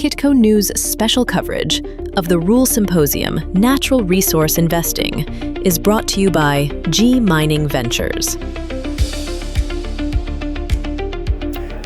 Kitco News special coverage of the Rule Symposium, Natural Resource Investing, is brought to you by G Mining Ventures.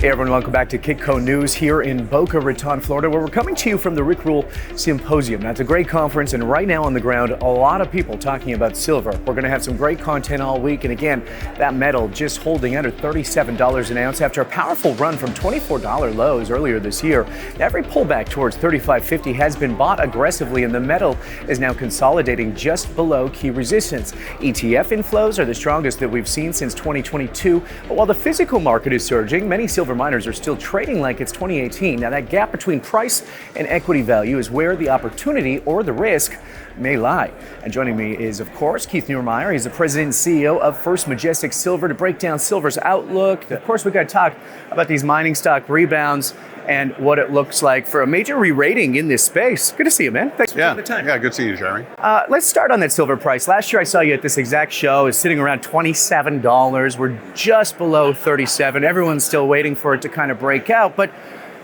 Hey everyone, welcome back to Kitco News here in Boca Raton, Florida, where we're coming to you from the Rule Symposium. Now, it's a great conference, and right now on the ground, a lot of people talking about silver. We're going to have some great content all week, and again, that metal just holding under $37 an ounce after a powerful run from $24 lows earlier this year. Every pullback towards $35.50 has been bought aggressively, and the metal is now consolidating just below key resistance. ETF inflows are the strongest that we've seen since 2022, but while the physical market is surging, many silver miners are still trading like it's 2018. Now, that gap between price and equity value is where the opportunity or the risk may lie. And joining me is, of course, Keith Neumeyer. He's the president and CEO of First Majestic Silver to break down silver's outlook. Of course, we've got to talk about these mining stock rebounds and what it looks like for a major re-rating in this space. Good to see you, man. Thanks for taking the time. Yeah, good seeing you, Jeremy. Let's start on that silver price. Last year I saw you at this exact show. It's sitting around $27. We're just below 37. Everyone's still waiting for it to kind of break out. But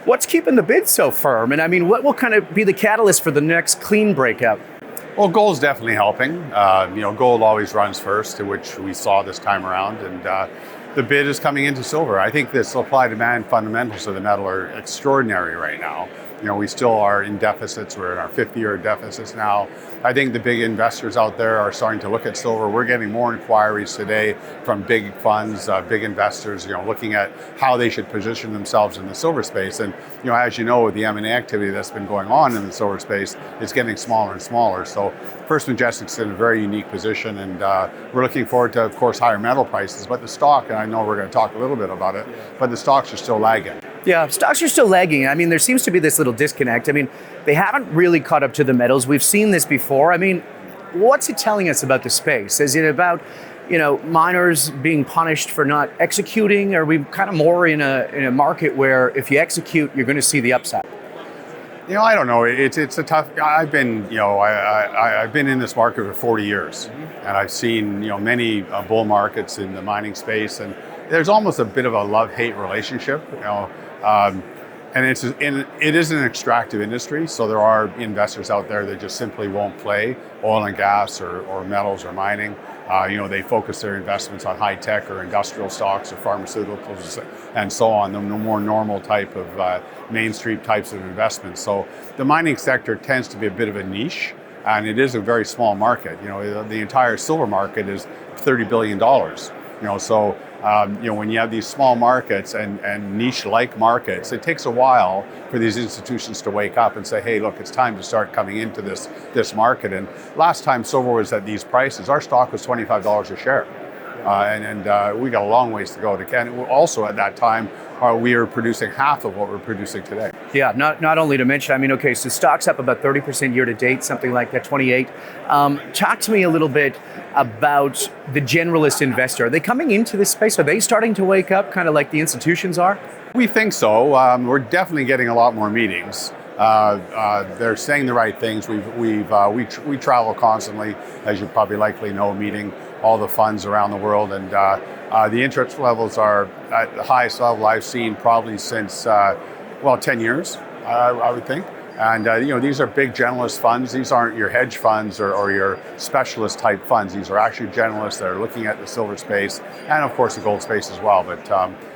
what's keeping the bid so firm? And I mean, what will kind of be the catalyst for the next clean breakout? Well, gold's definitely helping. Gold always runs first, which we saw this time around. And the bid is coming into silver. I think the supply-demand fundamentals of the metal are extraordinary right now. We still are in deficits. We're in our 5th year of deficits now. I think the big investors out there are starting to look at silver. We're getting more inquiries today from big funds, big investors, looking at how they should position themselves in the silver space. And, as you know, with the M&A activity that's been going on in the silver space, it's getting smaller and smaller. So First Majestic's in a very unique position, and we're looking forward to, of course, higher metal prices. But the stock, and I know we're going to talk a little bit about it, but the stocks are still lagging. Yeah, stocks are still lagging. I mean, there seems to be this little disconnect. I mean, they haven't really caught up to the metals. We've seen this before. I mean, what's it telling us about the space? Is it about, miners being punished for not executing? Are we kind of more in a market where if you execute, you're going to see the upside? I don't know. It's a tough. I've been in this market for 40 years, and I've seen many bull markets in the mining space, and there's almost a bit of a love-hate relationship. And it is an extractive industry, so there are investors out there that just simply won't play oil and gas or metals or mining. They focus their investments on high tech or industrial stocks or pharmaceuticals and so on, the more normal type of mainstream types of investments. So the mining sector tends to be a bit of a niche, and it is a very small market. The entire silver market is $30 billion. When you have these small markets and niche-like markets, it takes a while for these institutions to wake up and say, hey, look, it's time to start coming into this market. And last time silver was at these prices, our stock was $25 a share. We got a long ways to go. And also at that time, we were producing half of what we're producing today. Yeah, not only to mention, so stock's up about 30% year to date, something like that, 28. Talk to me a little bit about the generalist investor. Are they coming into this space? Are they starting to wake up, kind of like the institutions are? We think so. We're definitely getting a lot more meetings. They're saying the right things. We travel constantly, as you probably likely know, meeting all the funds around the world, and the interest levels are at the highest level I've seen probably since 10 years, I would think. And these are big generalist funds. These aren't your hedge funds or your specialist type funds. These are actually generalists that are looking at the silver space and, of course, the gold space as well. But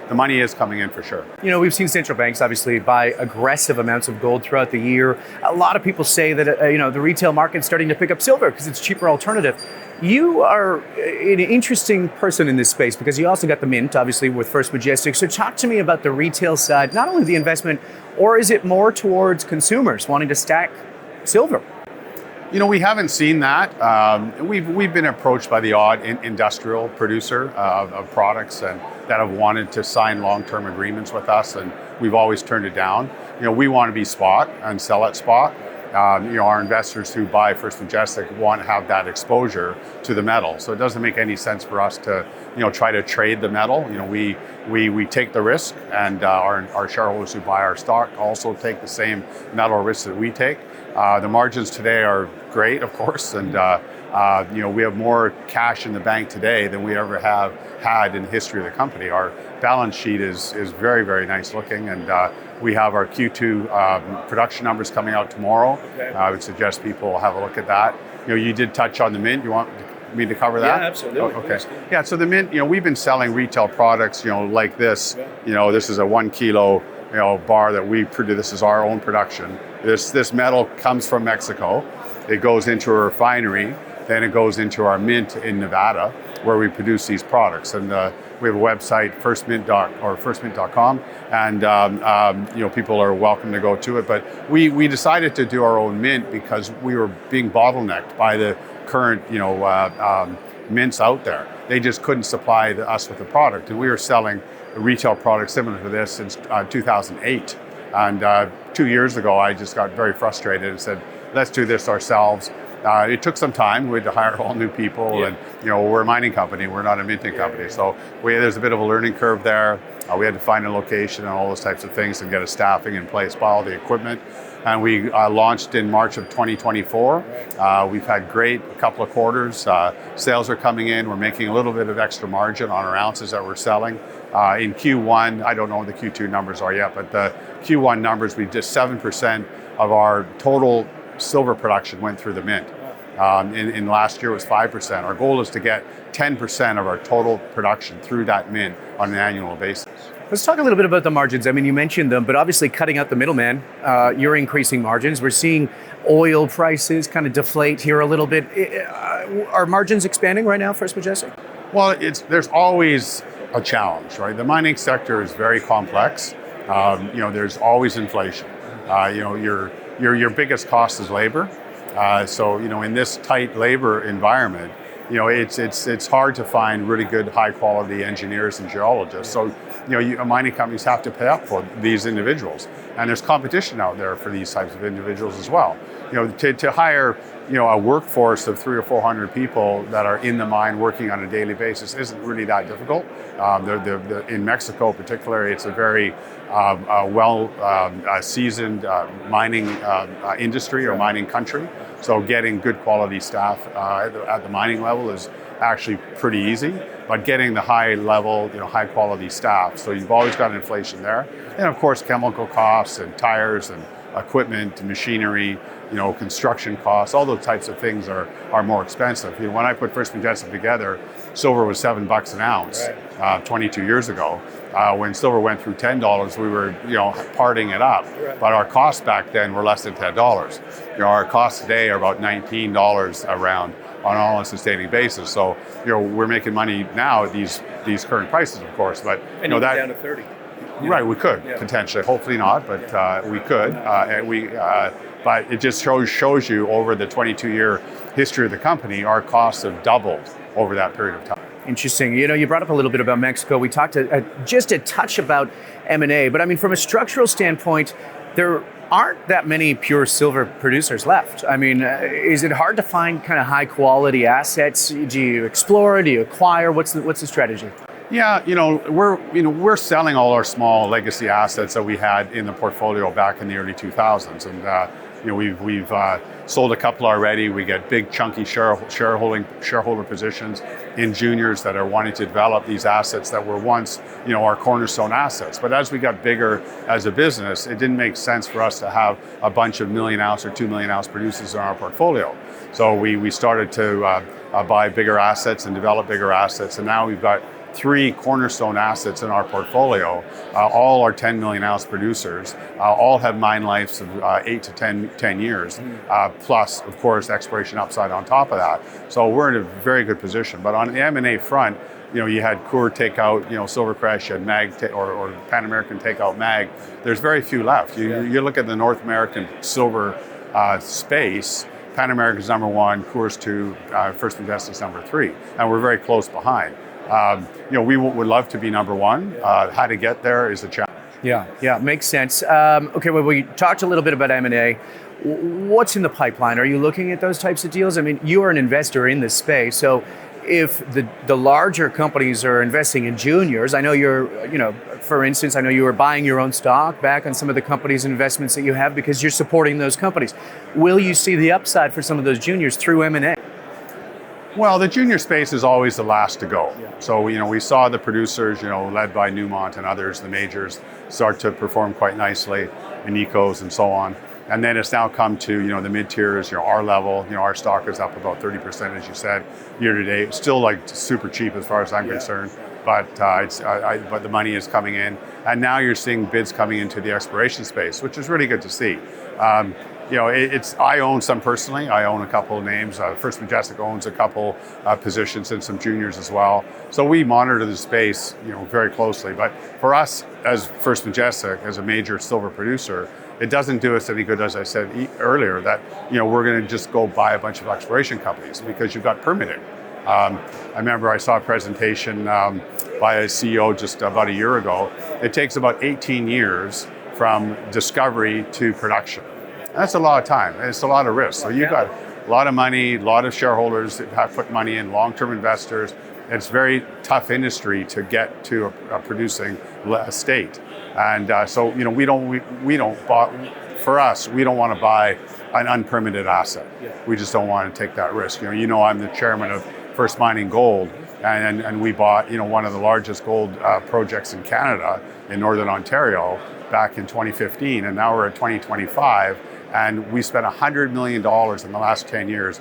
the money is coming in for sure. We've seen central banks obviously buy aggressive amounts of gold throughout the year. A lot of people say that the retail market's starting to pick up silver because it's a cheaper alternative. You are an interesting person in this space because you also got the mint, obviously, with First Majestic. So talk to me about the retail side, not only the investment, or is it more towards consumers wanting to stack silver? We haven't seen that. We've been approached by the odd industrial producer of products and that have wanted to sign long-term agreements with us, and we've always turned it down. We want to be spot and sell at spot. Our investors who buy First Majestic want to have that exposure to the metal. So it doesn't make any sense for us to, try to trade the metal. We take the risk, and our shareholders who buy our stock also take the same metal risk that we take. The margins today are great, of course, and We have more cash in the bank today than we ever have had in the history of the company. Our balance sheet is very, very nice looking, and we have our Q2 production numbers coming out tomorrow. Okay. I would suggest people have a look at that. You did touch on the mint. You want me to cover that? Yeah, absolutely. Oh, okay. Yeah, so the mint, we've been selling retail products, like this. This is a 1 kilo, bar that we produce. This is our own production. This metal comes from Mexico. It goes into a refinery. Then it goes into our mint in Nevada, where we produce these products. And we have a website, firstmint.com, and people are welcome to go to it. But we decided to do our own mint because we were being bottlenecked by the current mints out there. They just couldn't supply us with the product, and we were selling a retail product similar to this since 2008. And 2 years ago, I just got very frustrated and said, let's do this ourselves. It took some time. We had to hire all new people, and we're a mining company. We're not a minting company, so there's a bit of a learning curve there. We had to find a location and all those types of things, and get a staffing in place, buy all the equipment. And we launched in March of 2024. We've had great couple of quarters. Sales are coming in. We're making a little bit of extra margin on our ounces that we're selling. In Q1, I don't know what the Q2 numbers are yet, but the Q1 numbers, we did 7% of our total silver production went through the mint. In last year it was 5%. Our goal is to get 10% of our total production through that mint on an annual basis. Let's talk a little bit about the margins. I mean, you mentioned them, but obviously cutting out the middleman, you're increasing margins. We're seeing oil prices kind of deflate here a little bit. Are margins expanding right now for Majestic? Well, there's always a challenge, right? The mining sector is very complex. There's always inflation. Your biggest cost is labor. So in this tight labor environment, it's hard to find really good, high quality engineers and geologists. So mining companies have to pay up for these individuals, and there's competition out there for these types of individuals as well. To hire a workforce of 300 or 400 people that are in the mine working on a daily basis isn't really that difficult. In Mexico particularly, it's a very seasoned mining industry or mining country. So getting good quality staff at the mining level is actually pretty easy, but getting the high level, high quality staff. So you've always got inflation there. And of course, chemical costs and tires and equipment, machinery, construction costs, all those types of things are more expensive. When I put First Majestic together, silver was $7 an ounce 22 years ago. When silver went through $10, we were partying it up. But our costs back then were less than $10. Our costs today are about $19 around on an all-in sustaining basis. So we're making money now at these current prices, of course. But and that down to 30. Right, we could potentially. Hopefully not, but we could. But it just shows you over the 22-year history of the company, our costs have doubled over that period of time. Interesting. You brought up a little bit about Mexico. We talked just a touch about M&A, but I mean, from a structural standpoint, there aren't that many pure silver producers left. I mean, is it hard to find kind of high quality assets? Do you explore? Do you acquire? What's the strategy? Yeah, we're selling all our small legacy assets that we had in the portfolio back in the early 2000s, and we've sold a couple already. We get big chunky shareholder positions in juniors that are wanting to develop these assets that were once our cornerstone assets. But as we got bigger as a business, it didn't make sense for us to have a bunch of 1 million ounce or 2 million ounce producers in our portfolio. So we started to buy bigger assets and develop bigger assets, and now we've got 3 cornerstone assets in our portfolio. All are 10 million ounce producers. All have mine lives of 8 to 10 years, plus, of course, exploration upside on top of that. So we're in a very good position. But on the M&A front, you had Coeur take out, Silvercrest, you had Mag or Pan American take out Mag. There's very few left. You look at the North American silver space. Pan American's number 1, Coeur's 2, First Majestic's number 3, and we're very close behind. We would love to be number 1. How to get there is a challenge. Yeah, makes sense. Okay, well, we talked a little bit about M&A. What's in the pipeline? Are you looking at those types of deals? I mean, you are an investor in this space, so if the larger companies are investing in juniors, I know for instance, I know you were buying your own stock back on some of the companies' investments that you have because you're supporting those companies. Will you see the upside for some of those juniors through M&A? Well, the junior space is always the last to go. So, we saw the producers, led by Newmont and others, the majors, start to perform quite nicely, and Ecos and so on. And then it's now come to, the mid-tiers, our level, our stock is up about 30%, as you said, year to date. Still like super cheap as far as I'm concerned, but but the money is coming in. And now you're seeing bids coming into the exploration space, which is really good to see. I own some personally. I own a couple of names. First Majestic owns a couple positions and some juniors as well. So we monitor the space, very closely. But for us, as First Majestic, as a major silver producer, it doesn't do us any good, as I said earlier, that we're going to just go buy a bunch of exploration companies because you've got permitting. I remember I saw a presentation by a CEO just about a year ago. It takes about 18 years from discovery to production. That's a lot of time, and it's a lot of risk. So you've got a lot of money, a lot of shareholders that have put money in, long-term investors. It's a very tough industry to get to a producing state. And so, we don't for us, we don't want to buy an unpermitted asset. We just don't want to take that risk. I'm the chairman of First Mining Gold, and we bought, one of the largest gold projects in Canada, in Northern Ontario, back in 2015, and now we're at 2025, and we spent $100 million in the last 10 years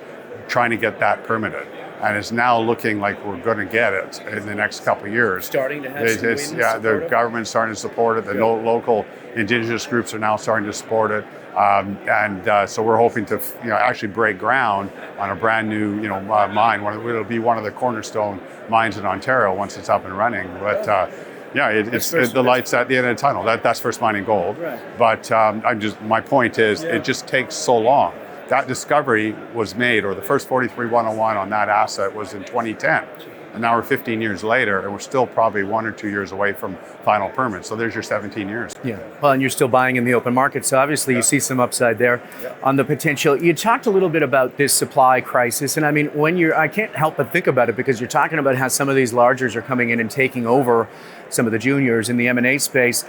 trying to get that permitted. And it's now looking like we're going to get it in the next couple of years. Starting to have some wins. The government's starting to support it. The local indigenous groups are now starting to support it. So we're hoping to, actually break ground on a brand new, mine. It'll be one of the cornerstone mines in Ontario once it's up and running. But it's the lights at the end of the tunnel. That's First Mining Gold. Right. But my point is, it just takes so long. That discovery was made, or the first 43-101 on that asset was in 2010. And now we're 15 years later, and we're still probably 1 or 2 years away from final permit. So there's your 17 years. Yeah, well, and you're still buying in the open market. So obviously you see some upside there on the potential. You talked a little bit about this supply crisis. And I mean, I can't help but think about it because you're talking about how some of these largers are coming in and taking over some of the juniors in the M&A space.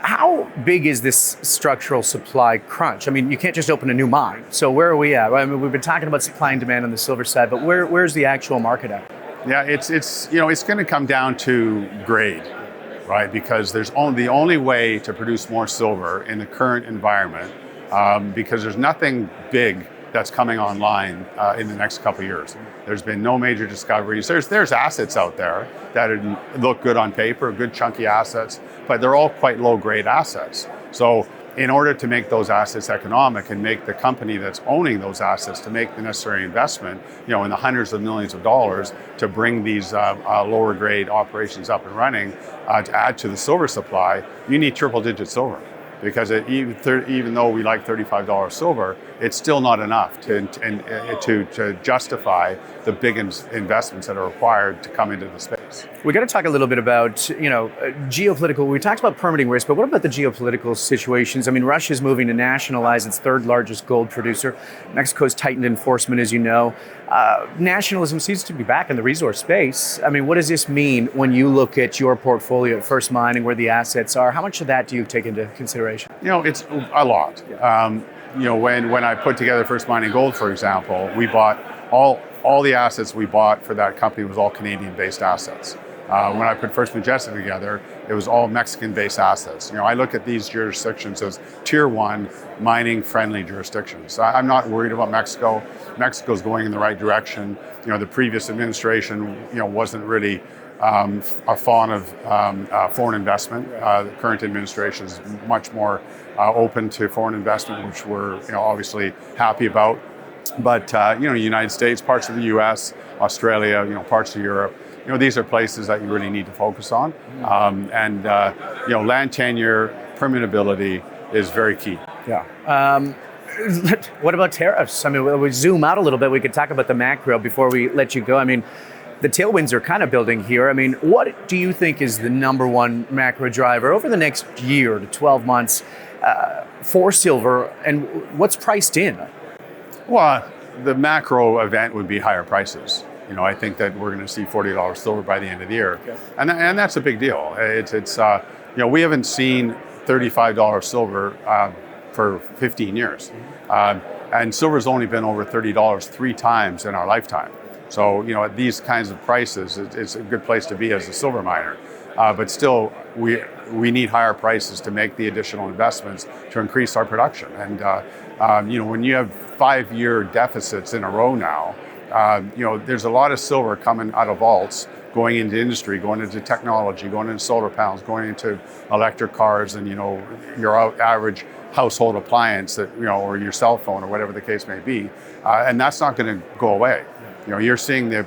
How big is this structural supply crunch? I mean, you can't just open a new mine. So where are we at? I mean, we've been talking about supply and demand on the silver side, but where's the actual market at? Yeah, it's going to come down to grade, right? Because the only way to produce more silver in the current environment, because there's nothing big that's coming online in the next couple of years. There's been no major discoveries. There's assets out there that look good on paper, good chunky assets, but they're all quite low grade assets. So in order to make those assets economic and make the company that's owning those assets to make the necessary investment, in the hundreds of millions of dollars to bring these lower grade operations up and running, to add to the silver supply, you need triple digit silver. Because even though we like $35 silver, it's still not enough to justify the big investments that are required to come into the space. We got to talk a little bit about, geopolitical. We talked about permitting risk, but what about the geopolitical situations? I mean, Russia's moving to nationalize its third largest gold producer. Mexico's tightened enforcement, as you know. Nationalism seems to be back in the resource space. I mean, what does this mean when you look at your portfolio at First Mining, where the assets are? How much of that do you take into consideration? It's a lot. When I put together First Mining Gold, for example, we bought all the assets we bought for that company was all Canadian-based assets. When I put First Majestic together, it was all Mexican-based assets. I look at these jurisdictions as tier one mining-friendly jurisdictions. I'm not worried about Mexico. Mexico's going in the right direction. The previous administration, wasn't really a fond of foreign investment. The current administration is much more open to foreign investment, which we're obviously happy about. But United States, parts of the U.S., Australia, parts of Europe, these are places that you really need to focus on. Land tenure, permittability is very key. Yeah. What about tariffs? I mean, we zoom out a little bit. We could talk about the macro before we let you go. I mean, the tailwinds are kind of building here. I mean, what do you think is the number one macro driver over the next year to 12 months for silver, and what's priced in? Well, the macro event would be higher prices. I think that we're going to see $40 silver by the end of the year, okay. and that's a big deal. We haven't seen $35 silver for 15 years, and silver's only been over $30 3 times in our lifetime. So, at these kinds of prices, it's a good place to be as a silver miner. But still, we need higher prices to make the additional investments to increase our production. And, when you have 5-year deficits in a row now, there's a lot of silver coming out of vaults, going into industry, going into technology, going into solar panels, going into electric cars, and your average household appliance that or your cell phone or whatever the case may be, and that's not going to go away. You're seeing the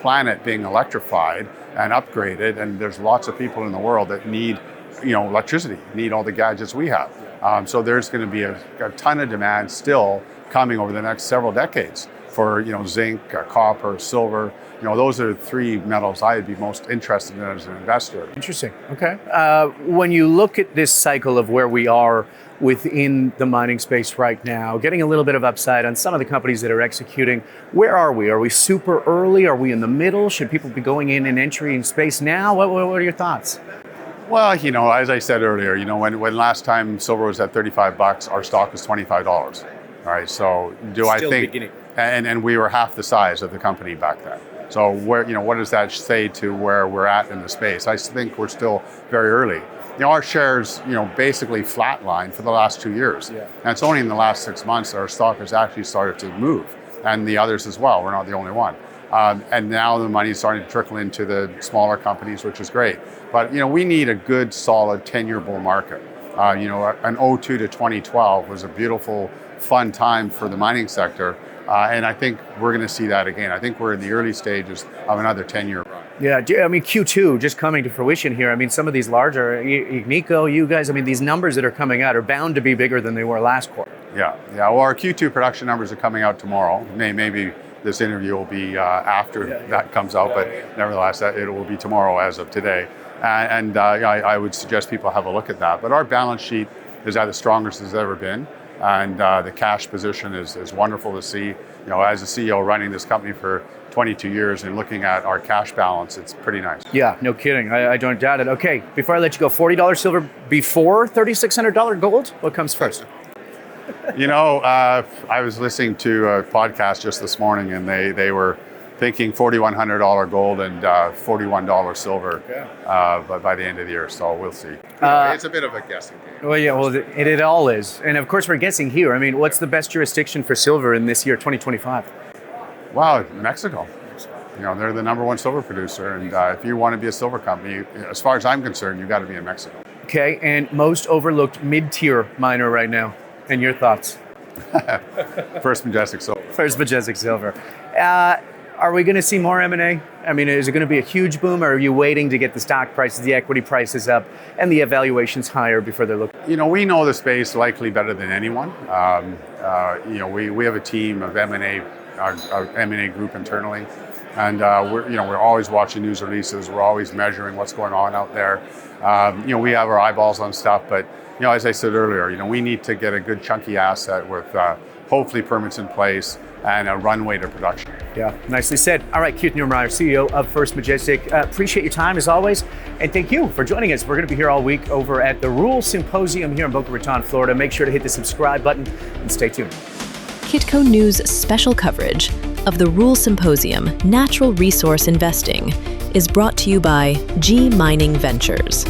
planet being electrified and upgraded, and there's lots of people in the world that need electricity, need all the gadgets we have. So there's going to be a ton of demand still coming over the next several decades for zinc, copper, silver. Those are the 3 metals I'd be most interested in as an investor. Interesting. Okay. When you look at this cycle of where we are within the mining space right now, getting a little bit of upside on some of the companies that are executing, where are we? Are we super early? Are we in the middle? Should people be going in and entering space now? What are your thoughts? Well, as I said earlier, when last time silver was at $35, our stock was $25. All right. So Still I think, beginning. and we were half the size of the company back then. So what does that say to where we're at in the space? I think we're still very early. Our shares, basically flatlined for the last 2 years. Yeah. And it's only in the last 6 months our stock has actually started to move, and the others as well. We're not the only one. And now the money's starting to trickle into the smaller companies, which is great. But, we need a good, solid 10-year bull market. An 02 to 2012 was a beautiful, fun time for the mining sector. And I think we're going to see that again. I think we're in the early stages of another 10-year run. Yeah, Q2 just coming to fruition here. Some of these larger, Agnico, you guys, these numbers that are coming out are bound to be bigger than they were last quarter. Yeah. Well, our Q2 production numbers are coming out tomorrow. Maybe this interview will be after that comes out, but nevertheless, it will be tomorrow as of today. And I would suggest people have a look at that. But our balance sheet is at the strongest it's ever been. And the cash position is wonderful to see. As a CEO running this company for 22 years and looking at our cash balance, it's pretty nice. Yeah, no kidding. I don't doubt it. Okay, before I let you go, $40 silver before $3,600 gold? What comes first? I was listening to a podcast just this morning, and they were thinking $4,100 gold and $41 silver by the end of the year. So we'll see. It's a bit of a guessing game. Well, yeah, it all is. And of course, we're guessing here. What's the best jurisdiction for silver in this year, 2025? Wow, Mexico. They're the number 1 silver producer. And if you want to be a silver company, as far as I'm concerned, you've got to be in Mexico. Okay, and most overlooked mid-tier miner right now. And your thoughts? First Majestic Silver. First Majestic Silver. Are we going to see more M&A? Is it going to be a huge boom, or are you waiting to get the stock prices, the equity prices up, and the evaluations higher before they're looking? We know the space likely better than anyone. We have a team of M&A, our M&A group internally, and we're always watching news releases. We're always measuring what's going on out there. We have our eyeballs on stuff, but as I said earlier, we need to get a good chunky asset with hopefully permits in place and a runway to production. Yeah, nicely said. All right, Keith Neumeyer, CEO of First Majestic. Appreciate your time as always, and thank you for joining us. We're going to be here all week over at the Rule Symposium here in Boca Raton, Florida. Make sure to hit the subscribe button and stay tuned. Kitco News special coverage of the Rule Symposium Natural Resource Investing is brought to you by G Mining Ventures.